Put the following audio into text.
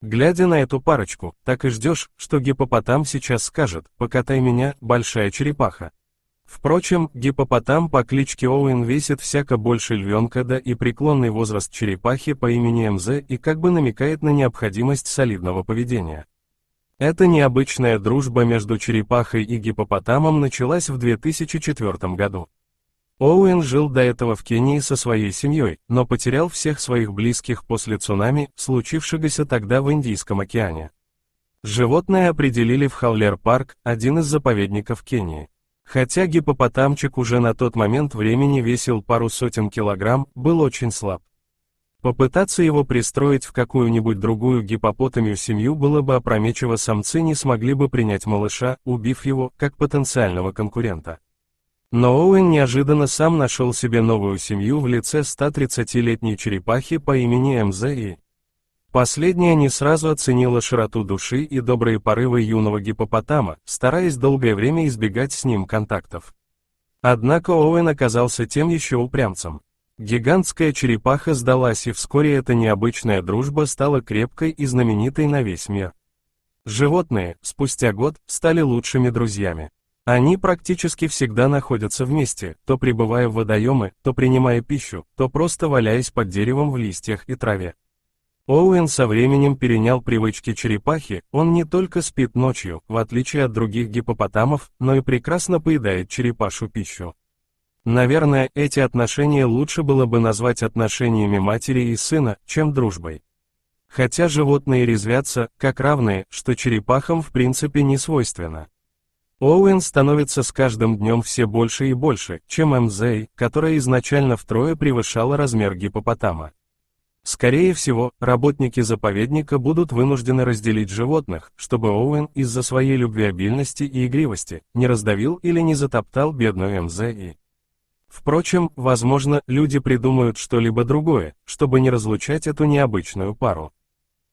Глядя на эту парочку, так и ждешь, что гиппопотам сейчас скажет: «Покатай меня, большая черепаха». Впрочем, гиппопотам по кличке Оуэн весит всяко больше львенка, да и преклонный возраст черепахи по имени МЗ и как бы намекает на необходимость солидного поведения. Эта необычная дружба между черепахой и гиппопотамом началась в 2004 году. Оуэн жил до этого в Кении со своей семьей, но потерял всех своих близких после цунами, случившегося тогда в Индийском океане. Животное определили в Халлер-парк, один из заповедников Кении. Хотя гиппопотамчик уже на тот момент времени весил пару сотен килограмм, был очень слаб. Попытаться его пристроить в какую-нибудь другую гиппопотамью семью было бы опрометчиво, самцы не смогли бы принять малыша, убив его, как потенциального конкурента. Но Оуэн неожиданно сам нашел себе новую семью в лице 130-летней черепахи по имени МЗИ. Последняя не сразу оценила широту души и добрые порывы юного гиппопотама, стараясь долгое время избегать с ним контактов. Однако Оуэн оказался тем еще упрямцем. Гигантская черепаха сдалась, и вскоре эта необычная дружба стала крепкой и знаменитой на весь мир. Животные, спустя год, стали лучшими друзьями. Они практически всегда находятся вместе, то прибывая в водоемы, то принимая пищу, то просто валяясь под деревом в листьях и траве. Оуэн со временем перенял привычки черепахи, он не только спит ночью, в отличие от других гиппопотамов, но и прекрасно поедает черепашу пищу. Наверное, эти отношения лучше было бы назвать отношениями матери и сына, чем дружбой. Хотя животные резвятся, как равные, что черепахам в принципе не свойственно. Оуэн становится с каждым днем все больше и больше, чем МЗ, которая изначально втрое превышала размер гиппопотама. Скорее всего, работники заповедника будут вынуждены разделить животных, чтобы Оуэн из-за своей любвеобильности и игривости не раздавил или не затоптал бедную МЗИ. Впрочем, возможно, люди придумают что-либо другое, чтобы не разлучать эту необычную пару.